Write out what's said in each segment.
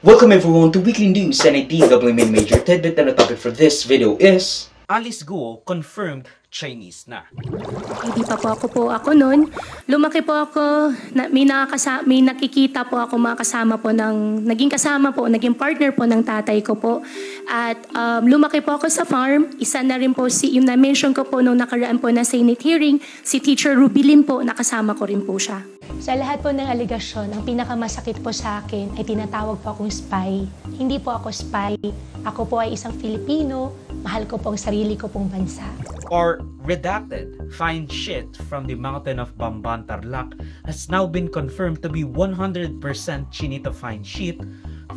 Welcome everyone to Weekly News and a DW Main Major Tidbit, and the topic for this video is Alice Guo confirmed Chinese na. Hindi pa po ako noon. Lumaki po ako, may nakikita po ako mga kasama po naging naging partner po ng tatay ko po. At lumaki po ako sa farm. Isa na rin po yung na-mention ko po nung nakaraan po na Senate hearing, si Teacher Rubilin po, nakasama ko rin po siya. Sa lahat po ng aligasyon, ang pinakamasakit po sa akin ay tinatawag po akong spy. Hindi po ako spy. Ako po ay isang Filipino. Mahal ko po ang sarili ko pong bansa. Or redacted, fine shit from the mountain of Bamban, Tarlac has now been confirmed to be 100% chinito fine shit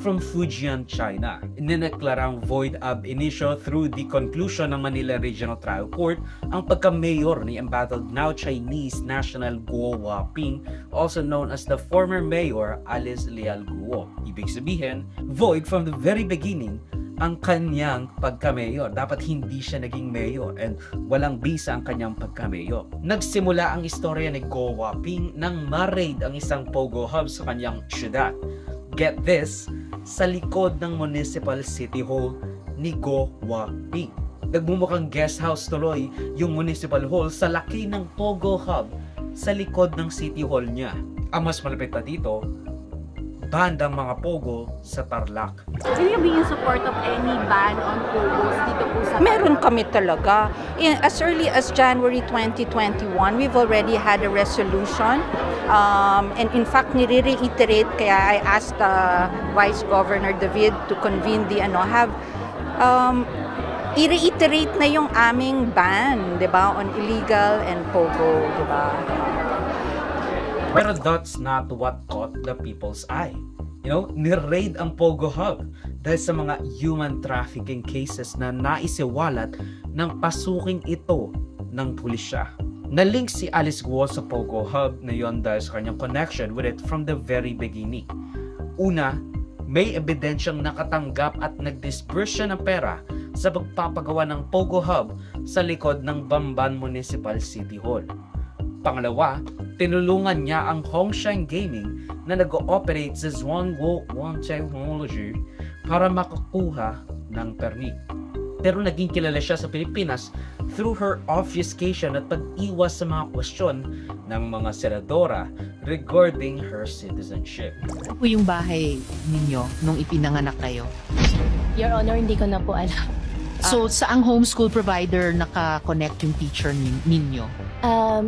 from Fujian, China. Ineneklarang void ab initio through the conclusion ng Manila Regional Trial Court ang pagka-mayor ni embattled now Chinese national Guo Huaping, also known as the former mayor Alice Leal Guo. Ibig sabihin, void from the very beginning ang kanyang pagka-mayor. Dapat hindi siya naging mayor and walang bisa ang kanyang pagka-mayor. Nagsimula ang istorya ni Guo Huaping nang ma-raid ang isang pogo hub sa kanyang syudad. Get this, sa likod ng Municipal City Hall ni Guo Huaping. Nagmumukhang guest house tuloy yung Municipal Hall sa laki ng pogo hub sa likod ng City Hall niya. Ang mas malapit pa dito, bandang mga pogo sa Tarlac. Will you be in support of any ban on pogos dito po sa Tarlac? Meron kami talaga. As early as January 2021, we've already had a resolution. And in fact, nire-reiterate, kaya I asked Vice Governor David to convene the i-reiterate na yung aming ban, di ba, on illegal and pogo, di ba? Pero that's not what caught the people's eye. Ni-raid ang Pogo Hub dahil sa mga human trafficking cases na naisiwalat ng pasuking ito ng pulisya. Na-link si Alice Guo sa Pogo Hub na yon dahil sa kanyang connection with it from the very beginning. Una, may ebidensyang nakatanggap at nag-disburse siya ng pera sa pagpapagawa ng Pogo Hub sa likod ng Bamban Municipal City Hall. Pangalawa, tinulungan niya ang Hongshan Gaming na nag-ooperate sa Zhuangguo One Technology para makakuha ng permit. Pero naging kilala siya sa Pilipinas through her obfuscation at pag-iwas sa mga kwestiyon ng mga senadora regarding her citizenship. Ano po yung bahay ninyo nung ipinanganak kayo? Your Honor, hindi ko na po alam. So, saang homeschool provider naka-connect yung teacher ninyo?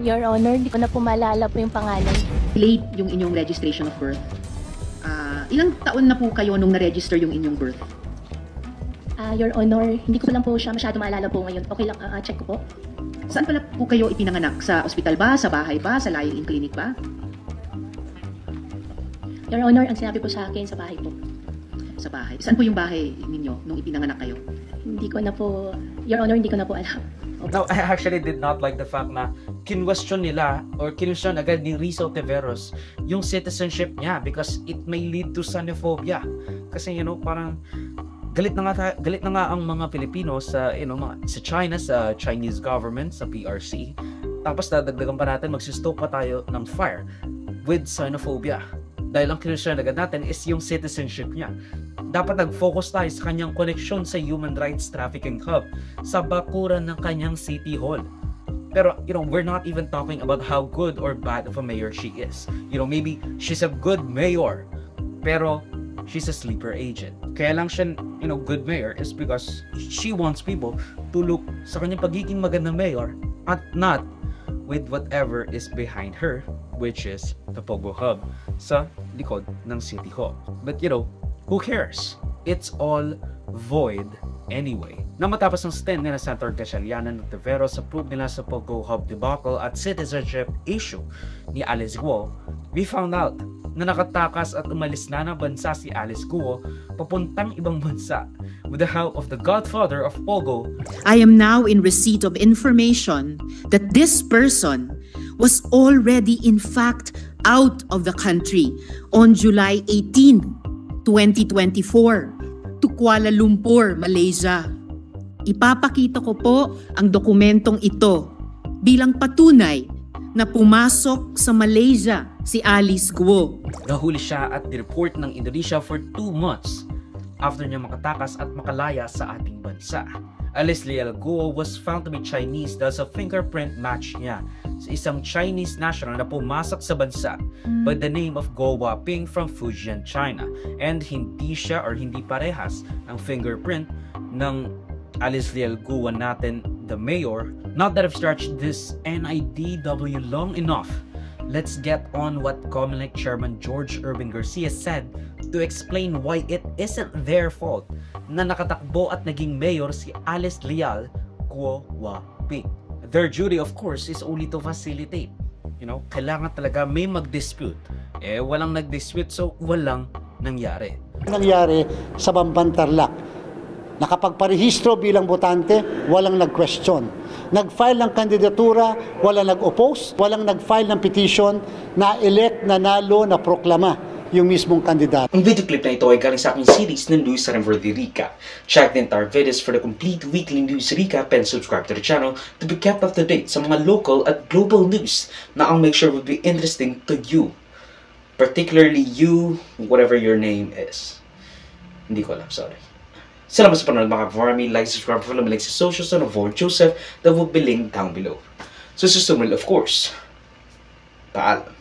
Your Honor, hindi ko na po maalala po yung pangalan. Late yung inyong registration of birth. Ilang taon na po kayo nung na-register yung inyong birth? Your Honor, hindi ko lang po siya masyado maalala po ngayon. Okay lang, check ko po. Saan pala po kayo ipinanganak? Sa ospital ba? Sa bahay ba? Sa lying-in clinic ba? Your Honor, ang sinabi po sa akin, sa bahay po. Sa bahay. Saan po yung bahay ninyo nung ipinanganak kayo? Hindi ko na po, Your Honor, hindi ko na po alam. Now, I actually did not like the fact na kinwestiyon nila or kinwestiyon agad ni Rizal Tiveros yung citizenship niya because it may lead to xenophobia. Kasi parang galit na nga ang mga Pilipino sa sa China, sa Chinese government, sa PRC. Tapos dadagdagan pa natin, magsistoke pa tayo ng fire with xenophobia. Dahil ang kinwestiyon agad natin is yung citizenship niya. Dapat nag-focus tayo sa kanyang koneksyon sa human rights trafficking hub sa bakuran ng kanyang City Hall. Pero, we're not even talking about how good or bad of a mayor she is. Maybe she's a good mayor, pero she's a sleeper agent. Kaya lang siya, good mayor is because she wants people to look sa kanyang pagiging magandang mayor at not with whatever is behind her, which is the Pogo Hub sa likod ng City Hall. But who cares? It's all void anyway. Na matapos ng stand nila Senator Gatchalian at Tiveros sa proof nila sa Pogo Hub debacle at citizenship issue ni Alice Guo, we found out na nakatakas at umalis na ng bansa si Alice Guo papuntang ibang bansa with the help of the godfather of Pogo. I am now in receipt of information that this person was already in fact out of the country on July 18, 2024 to Kuala Lumpur, Malaysia. Ipapakita ko po ang dokumentong ito bilang patunay na pumasok sa Malaysia si Alice Guo. Nahuli siya at nireport ng Indonesia for 2 months after niya makatakas at makalaya sa ating bansa. Alice Lial Guo was found to be Chinese dahil sa fingerprint match niya sa isang Chinese national na pumasok sa bansa by the name of Guo Waping from Fujian, China. And hindi siya or hindi parehas ang fingerprint ng Alice Lial Guo natin, the mayor. Now that I've stretched this NIDW long enough, let's get on what COMELEC Chairman George Erwin Garcia said to explain why it isn't their fault na nakatakbo at naging mayor si Alice Lial Guo Waping. Their duty, of course, is only to facilitate. You know, kailangan talaga may mag-dispute. Walang nag-dispute, so walang nangyari. Nangyari sa Bamban Tarlac. Nakapagparehistro bilang botante, walang nag-question. Nag-file ng kandidatura, walang nag-oppose, walang nag-file ng petition na elect, nanalo, na proklama yung mismong kandidato. Ang video clip na ito ay galing sa aking series ng News San Verde Rica. Check the entire videos for the complete weekly news recap and subscribe to the channel to be kept up to date sa mga local at global news na I'll make sure will be interesting to you. Particularly you, whatever your name is. Hindi ko alam, sorry. Salamat sa panonood mga ka-farmy. Like, subscribe, follow me like sa socials and avoid Joseph that will be linked down below. So, susunod of course. Paalam.